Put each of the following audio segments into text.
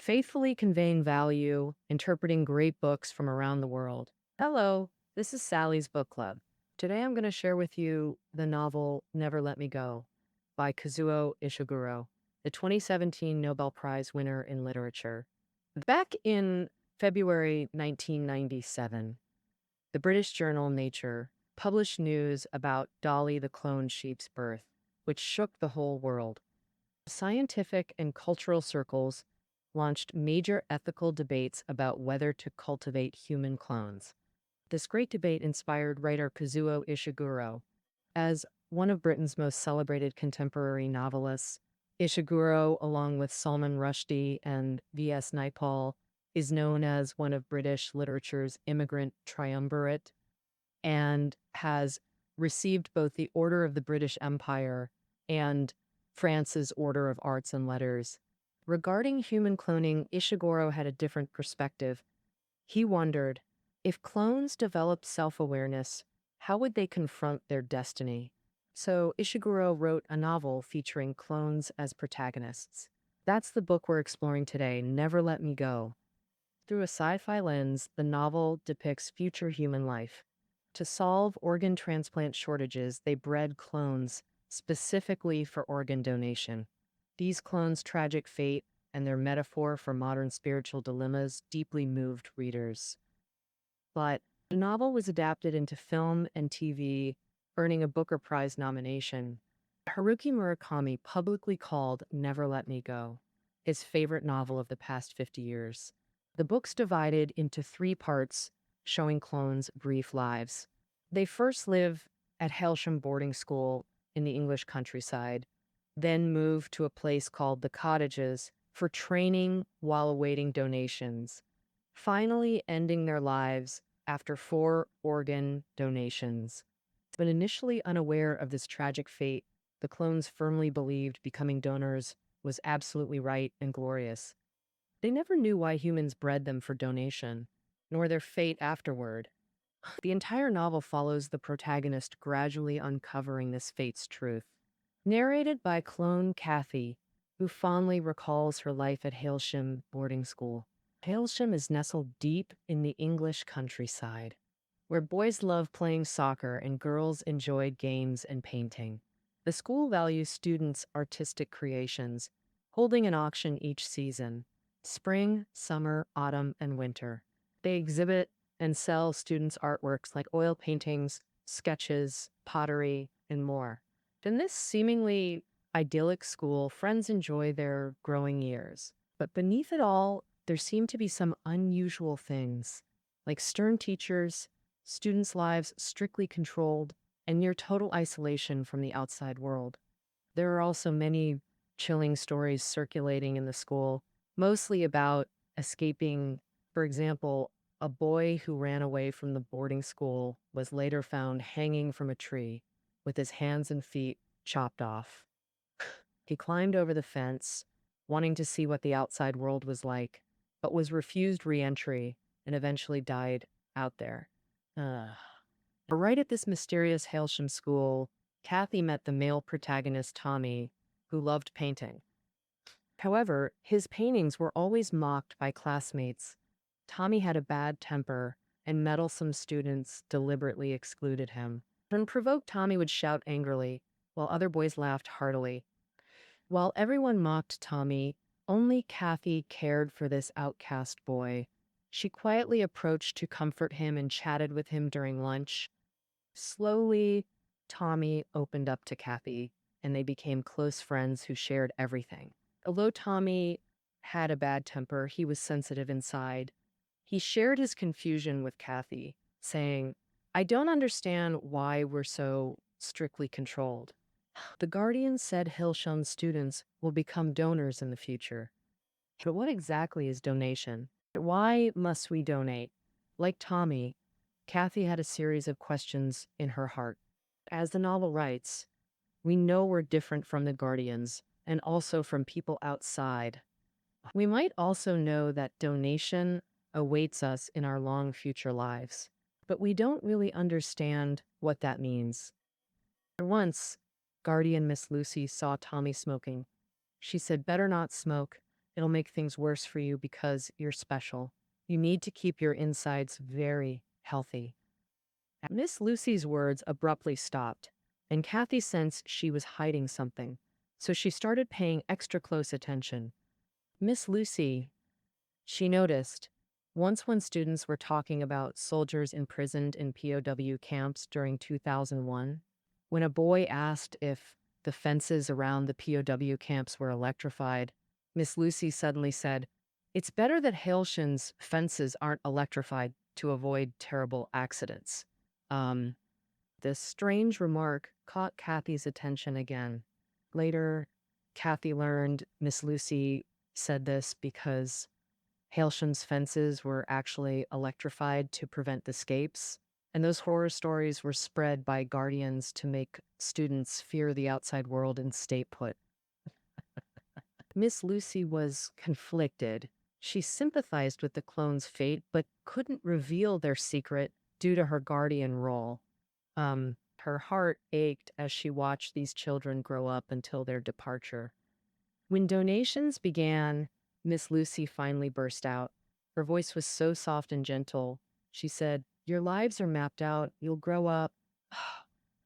faithfully conveying value, interpreting great books from around the world. Hello, this is Sally's Book Club. Today I'm going to share with you the novel Never Let Me Go by Kazuo Ishiguro, the 2017 Nobel Prize winner in literature. Back in February 1997, the British journal Nature published news about Dolly the cloned sheep's birth, which shook the whole world. Scientific and cultural circles launched major ethical debates about whether to cultivate human clones. This great debate inspired writer Kazuo Ishiguro. As one of Britain's most celebrated contemporary novelists, Ishiguro, along with Salman Rushdie and V.S. Naipaul, is known as one of British literature's immigrant triumvirate and has received both the Order of the British Empire and France's Order of Arts and Letters. Regarding human cloning, Ishiguro had a different perspective. He wondered, if clones developed self-awareness, how would they confront their destiny? So Ishiguro wrote a novel featuring clones as protagonists. That's the book we're exploring today, Never Let Me Go. Through a sci-fi lens, the novel depicts future human life. To solve organ transplant shortages, they bred clones specifically for organ donation. These clones' tragic fate and their metaphor for modern spiritual dilemmas deeply moved readers. But the novel was adapted into film and TV, earning a Booker Prize nomination. Haruki Murakami publicly called Never Let Me Go his favorite novel of the past 50 years. The book's divided into 3 parts, showing clones' brief lives. They first live at Hailsham boarding school in the English countryside, then move to a place called the Cottages for training while awaiting donations, finally ending their lives after 4 organ donations. But initially unaware of this tragic fate, the clones firmly believed becoming donors was absolutely right and glorious. They never knew why humans bred them for donation, nor their fate afterward. The entire novel follows the protagonist gradually uncovering this fate's truth. Narrated by clone Kathy, who fondly recalls her life at Hailsham boarding school. Hailsham is nestled deep in the English countryside, where boys love playing soccer and girls enjoy games and painting. The school values students' artistic creations, holding an auction each season: spring, summer, autumn, and winter. They exhibit and sell students' artworks like oil paintings, sketches, pottery, and more. In this seemingly idyllic school, friends enjoy their growing years. But beneath it all, there seem to be some unusual things, like stern teachers, students' lives strictly controlled, and near total isolation from the outside world. There are also many chilling stories circulating in the school, mostly about escaping. For example, a boy who ran away from the boarding school was later found hanging from a tree with his hands and feet chopped off. He climbed over the fence, wanting to see what the outside world was like, but was refused re-entry and eventually died out there. Ugh. Right at this mysterious Hailsham school, Kathy met the male protagonist Tommy, who loved painting. However, his paintings were always mocked by classmates. Tommy had a bad temper, and meddlesome students deliberately excluded him. When provoked, Tommy would shout angrily, while other boys laughed heartily. While everyone mocked Tommy, only Kathy cared for this outcast boy. She quietly approached to comfort him and chatted with him during lunch. Slowly, Tommy opened up to Kathy, and they became close friends who shared everything. Although Tommy had a bad temper, he was sensitive inside. He shared his confusion with Kathy, saying, "I don't understand why we're so strictly controlled. The Guardian said Hailsham students will become donors in the future. But what exactly is donation? Why must we donate?" Like Tommy, Kathy had a series of questions in her heart. As the novel writes, we know we're different from the Guardians and also from people outside. We might also know that donation awaits us in our long future lives, but we don't really understand what that means. Once, Guardian Miss Lucy saw Tommy smoking. She said, "Better not smoke. It'll make things worse for you because you're special. You need to keep your insides very healthy." Miss Lucy's words abruptly stopped, and Kathy sensed she was hiding something, so she started paying extra close attention. Miss Lucy, she noticed, once when students were talking about soldiers imprisoned in POW camps during 2001, when a boy asked if the fences around the POW camps were electrified, Miss Lucy suddenly said, "It's better that Hailsham's fences aren't electrified to avoid terrible accidents." Um, this strange remark caught Kathy's attention again. Later, Kathy learned Miss Lucy said this because Hailsham's fences were actually electrified to prevent escapes, and those horror stories were spread by guardians to make students fear the outside world and stay put. Miss Lucy was conflicted. She sympathized with the clones' fate, but couldn't reveal their secret due to her guardian role. Her heart ached as she watched these children grow up until their departure. When donations began, Miss Lucy finally burst out. Her voice was so soft and gentle. She said, "Your lives are mapped out. You'll grow up.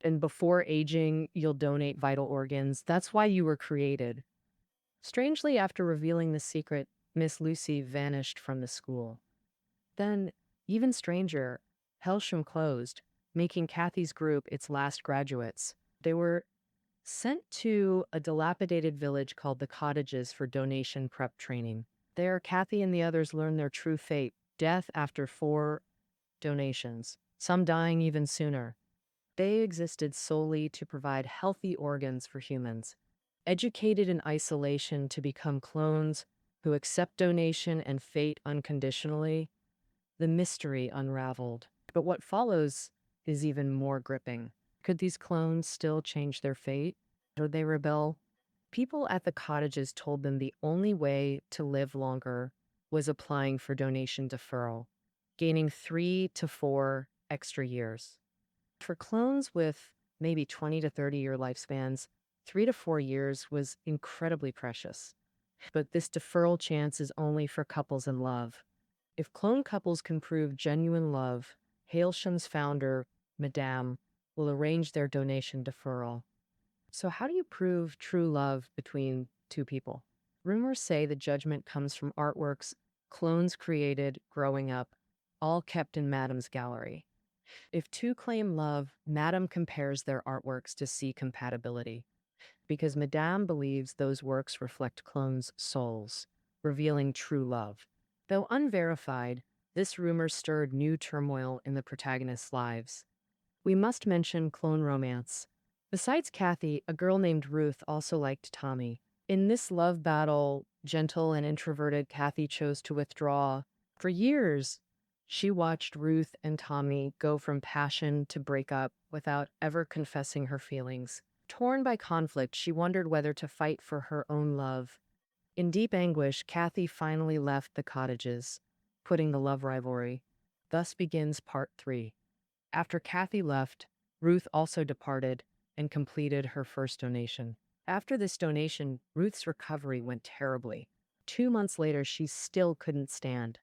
And before aging, you'll donate vital organs. That's why you were created." Strangely, after revealing the secret, Miss Lucy vanished from the school. Then, even stranger, Hailsham closed, making Kathy's group its last graduates. They were sent to a dilapidated village called the Cottages for donation prep training. There, Kathy and the others learned their true fate: death after 4 donations, some dying even sooner. They existed solely to provide healthy organs for humans, educated in isolation to become clones who accept donation and fate unconditionally. The mystery unraveled. But what follows is even more gripping. Could these clones still change their fate? Or they rebel? People at the cottages told them the only way to live longer was applying for donation deferral, gaining 3 to 4 extra years. For clones with maybe 20 to 30-year lifespans, 3 to 4 years was incredibly precious. But this deferral chance is only for couples in love. If clone couples can prove genuine love, Hailsham's founder, Madame, will arrange their donation deferral. So how do you prove true love between two people? Rumors say the judgment comes from artworks clones created growing up, all kept in Madame's gallery. If two claim love, Madame compares their artworks to see compatibility, because Madame believes those works reflect clones' souls, revealing true love. Though unverified, this rumor stirred new turmoil in the protagonists' lives. We must mention clone romance. Besides Kathy, a girl named Ruth also liked Tommy. In this love battle, gentle and introverted Kathy chose to withdraw. For years, she watched Ruth and Tommy go from passion to breakup without ever confessing her feelings. Torn by conflict, she wondered whether to fight for her own love. In deep anguish, Kathy finally left the cottages, quitting the love rivalry. Thus begins part 3. After Kathy left, Ruth also departed and completed her first donation. After this donation, Ruth's recovery went terribly. 2 months later, she still couldn't stand.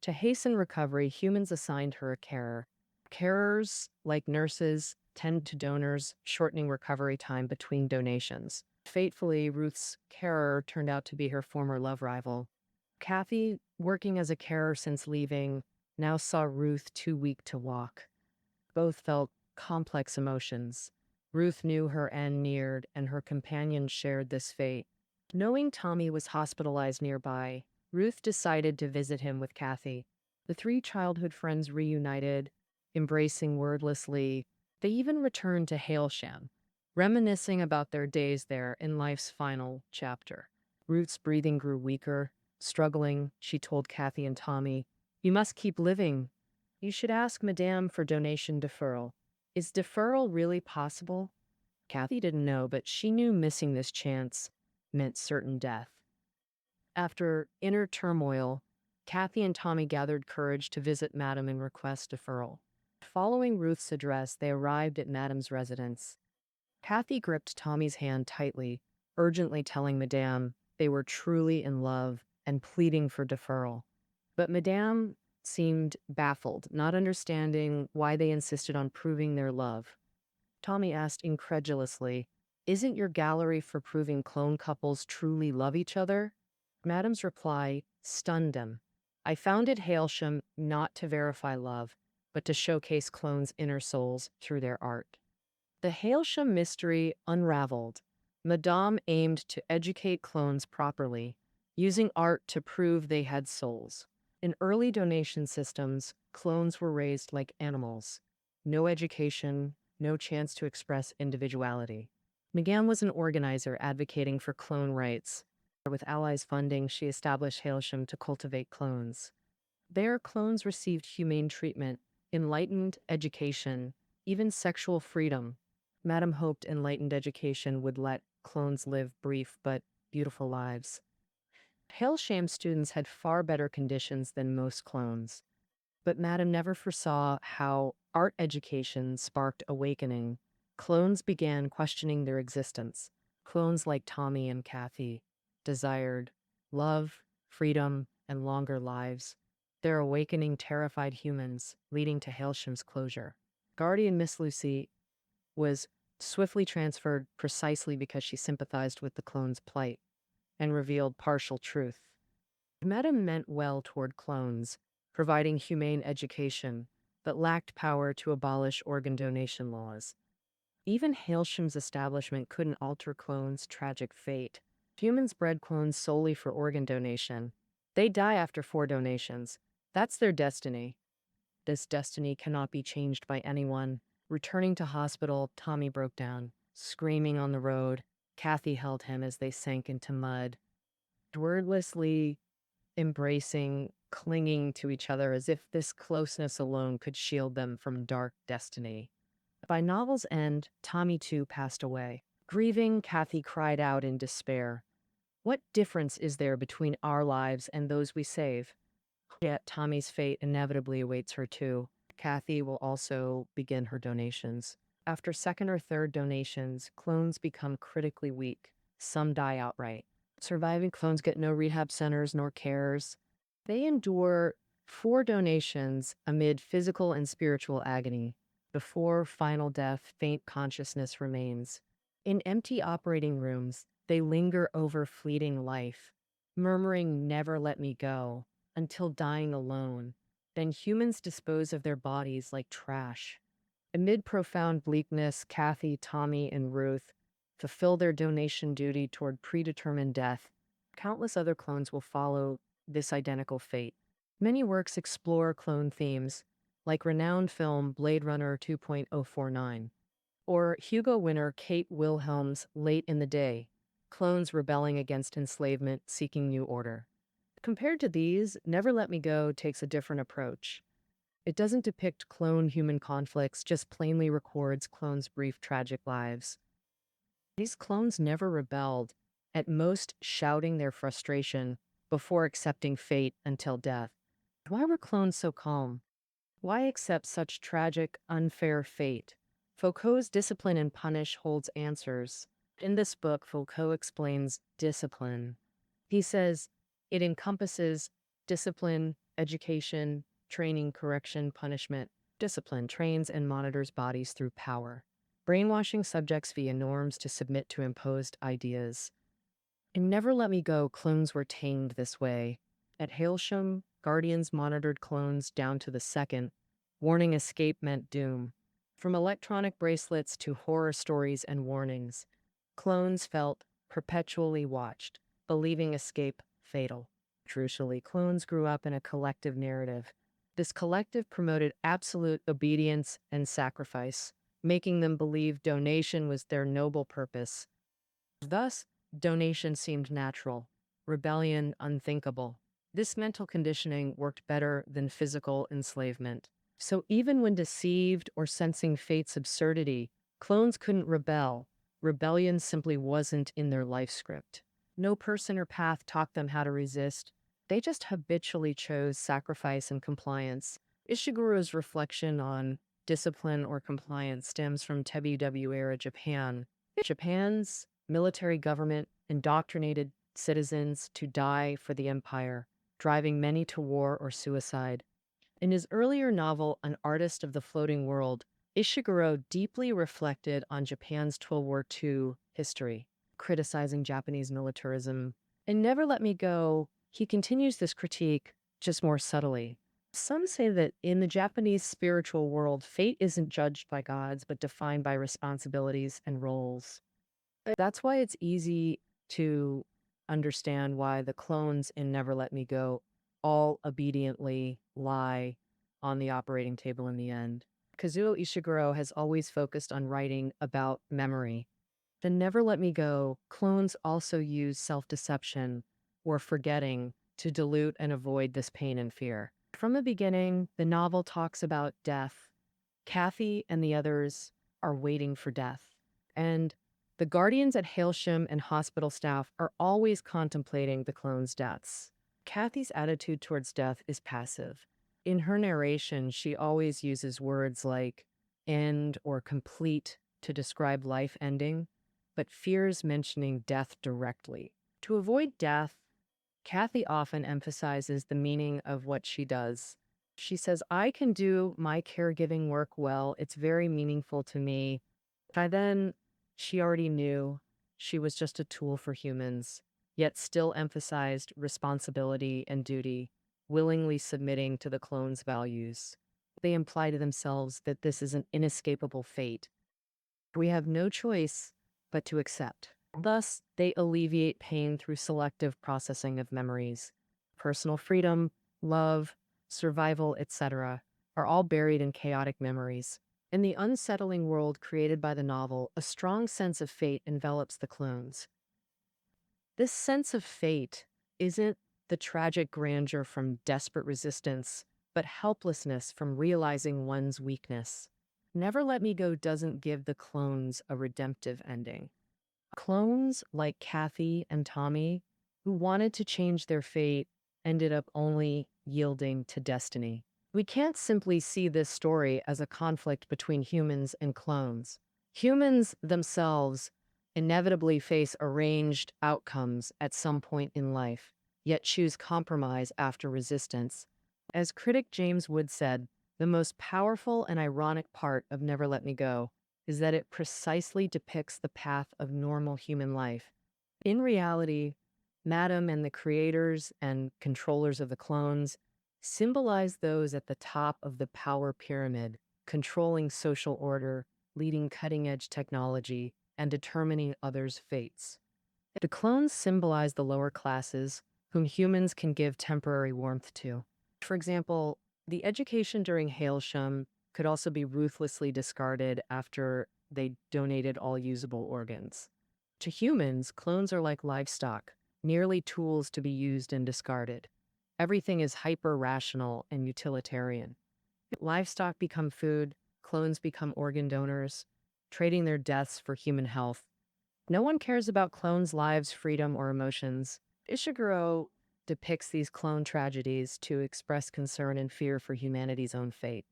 To hasten recovery, humans assigned her a carer. Carers, like nurses, tend to donors, shortening recovery time between donations. Fatefully, Ruth's carer turned out to be her former love rival. Kathy, working as a carer since leaving, now saw Ruth too weak to walk. Both felt complex emotions. Ruth knew her end neared, and her companion shared this fate. Knowing Tommy was hospitalized nearby, Ruth decided to visit him with Kathy. The 3 childhood friends reunited, embracing wordlessly. They even returned to Hailsham, reminiscing about their days there in life's final chapter. Ruth's breathing grew weaker. Struggling, she told Kathy and Tommy, "You must keep living. You should ask Madame for donation deferral." Is deferral really possible? Kathy didn't know, but she knew missing this chance meant certain death. After inner turmoil, Kathy and Tommy gathered courage to visit Madame and request deferral. Following Ruth's address, they arrived at Madame's residence. Kathy gripped Tommy's hand tightly, urgently telling Madame they were truly in love and pleading for deferral. But Madame seemed baffled, not understanding why they insisted on proving their love. Tommy asked incredulously, "Isn't your gallery for proving clone couples truly love each other?" Madame's reply stunned him. "I founded Hailsham not to verify love, but to showcase clones' inner souls through their art." The Hailsham mystery unraveled. Madame aimed to educate clones properly, using art to prove they had souls. In early donation systems, clones were raised like animals. No education, no chance to express individuality. McGann was an organizer advocating for clone rights. With allies' funding, she established Hailsham to cultivate clones. There, clones received humane treatment, enlightened education, even sexual freedom. Madame hoped enlightened education would let clones live brief but beautiful lives. Hailsham students had far better conditions than most clones, but Madame never foresaw how art education sparked awakening. Clones began questioning their existence. Clones like Tommy and Kathy desired love, freedom, and longer lives. Their awakening terrified humans, leading to Hailsham's closure. Guardian Miss Lucy was swiftly transferred precisely because she sympathized with the clone's plight and revealed partial truth. Madame meant well toward clones, providing humane education, but lacked power to abolish organ donation laws. Even Hailsham's establishment couldn't alter clones' tragic fate. Humans bred clones solely for organ donation. They die after 4 donations. That's their destiny. This destiny cannot be changed by anyone. Returning to hospital, Tommy broke down, screaming on the road. Kathy held him as they sank into mud, wordlessly embracing, clinging to each other as if this closeness alone could shield them from dark destiny. By novel's end, Tommy too passed away. Grieving, Kathy cried out in despair, "What difference is there between our lives and those we save?" Yet Tommy's fate inevitably awaits her too. Kathy will also begin her donations. After second or third donations, clones become critically weak. Some die outright. Surviving clones get no rehab centers nor cares. They endure 4 donations amid physical and spiritual agony. Before final death, faint consciousness remains. In empty operating rooms, they linger over fleeting life, murmuring, "Never let me go," until dying alone. Then humans dispose of their bodies like trash. Amid profound bleakness, Kathy, Tommy, and Ruth fulfill their donation duty toward predetermined death. Countless other clones will follow this identical fate. Many works explore clone themes, like renowned film Blade Runner 2049, or Hugo winner Kate Wilhelm's Late in the Day, clones rebelling against enslavement, seeking new order. Compared to these, Never Let Me Go takes a different approach. It doesn't depict clone-human conflicts, just plainly records clones' brief tragic lives. These clones never rebelled, at most shouting their frustration before accepting fate until death. Why were clones so calm? Why accept such tragic, unfair fate? Foucault's Discipline and Punish holds answers. In this book, Foucault explains discipline. He says it encompasses discipline, education, training, correction, punishment. Discipline trains and monitors bodies through power, brainwashing subjects via norms to submit to imposed ideas. In Never Let Me Go, clones were tamed this way. At Hailsham, guardians monitored clones down to the second. Warning escape meant doom. From electronic bracelets to horror stories and warnings, clones felt perpetually watched, believing escape fatal. Crucially, clones grew up in a collective narrative. This collective promoted absolute obedience and sacrifice, making them believe donation was their noble purpose. Thus, donation seemed natural, rebellion unthinkable. This mental conditioning worked better than physical enslavement. So even when deceived or sensing fate's absurdity, clones couldn't rebel. Rebellion simply wasn't in their life script. No person or path taught them how to resist. They just habitually chose sacrifice and compliance. Ishiguro's reflection on discipline or compliance stems from Tebi-W era Japan. Japan's military government indoctrinated citizens to die for the empire, driving many to war or suicide. In his earlier novel, An Artist of the Floating World, Ishiguro deeply reflected on Japan's World War II history, criticizing Japanese militarism. In Never Let Me Go, he continues this critique, just more subtly. Some say that in the Japanese spiritual world, fate isn't judged by gods, but defined by responsibilities and roles. That's why it's easy to understand why the clones in Never Let Me Go all obediently lie on the operating table in the end. Kazuo Ishiguro has always focused on writing about memory. The Never Let Me Go clones also use self-deception or forgetting to dilute and avoid this pain and fear. From the beginning, the novel talks about death. Kathy and the others are waiting for death. And the guardians at Hailsham and hospital staff are always contemplating the clones' deaths. Kathy's attitude towards death is passive. In her narration, she always uses words like end or complete to describe life ending, but fears mentioning death directly. To avoid death, Kathy often emphasizes the meaning of what she does. She says, I can do my caregiving work well. It's very meaningful to me. By then, she already knew she was just a tool for humans, yet still emphasized responsibility and duty, willingly submitting to the clones' values. They imply to themselves that this is an inescapable fate. We have no choice but to accept. Thus, they alleviate pain through selective processing of memories. Personal freedom, love, survival, etc., are all buried in chaotic memories. In the unsettling world created by the novel, a strong sense of fate envelops the clones. This sense of fate isn't the tragic grandeur from desperate resistance, but helplessness from realizing one's weakness. Never Let Me Go doesn't give the clones a redemptive ending. Clones like Kathy and Tommy, who wanted to change their fate, ended up only yielding to destiny. We can't simply see this story as a conflict between humans and clones. Humans themselves inevitably face arranged outcomes at some point in life, yet choose compromise after resistance. As critic James Wood said, the most powerful and ironic part of Never Let Me Go is that it precisely depicts the path of normal human life. In reality, Madame and the creators and controllers of the clones symbolize those at the top of the power pyramid, controlling social order, leading cutting-edge technology, and determining others' fates. The clones symbolize the lower classes, whom humans can give temporary warmth to. For example, the education during Hailsham could also be ruthlessly discarded after they donated all usable organs. To humans, clones are like livestock, merely tools to be used and discarded. Everything is hyper-rational and utilitarian. Livestock become food, clones become organ donors, trading their deaths for human health. No one cares about clones' lives, freedom, or emotions. Ishiguro depicts these clone tragedies to express concern and fear for humanity's own fate.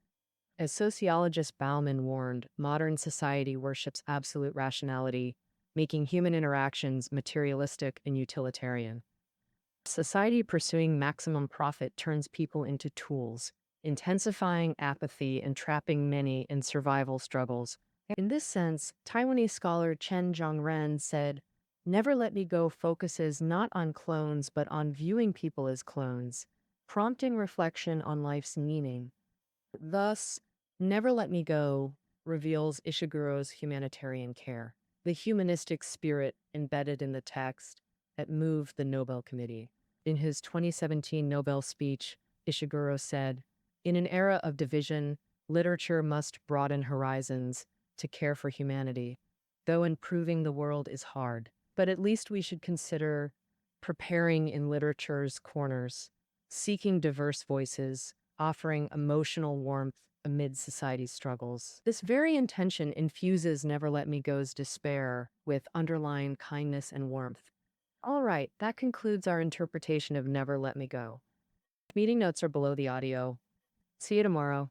As sociologist Bauman warned, modern society worships absolute rationality, making human interactions materialistic and utilitarian. Society pursuing maximum profit turns people into tools, intensifying apathy and trapping many in survival struggles. In this sense, Taiwanese scholar Chen Zhongren said, Never Let Me Go focuses not on clones but on viewing people as clones, prompting reflection on life's meaning. Thus, Never Let Me Go reveals Ishiguro's humanitarian care, the humanistic spirit embedded in the text that moved the Nobel Committee. In his 2017 Nobel speech, Ishiguro said, in an era of division, literature must broaden horizons to care for humanity, though improving the world is hard. But at least we should consider preparing in literature's corners, seeking diverse voices, offering emotional warmth amid society's struggles. This very intention infuses Never Let Me Go's despair with underlying kindness and warmth. All right, that concludes our interpretation of Never Let Me Go. Meeting notes are below the audio. See you tomorrow.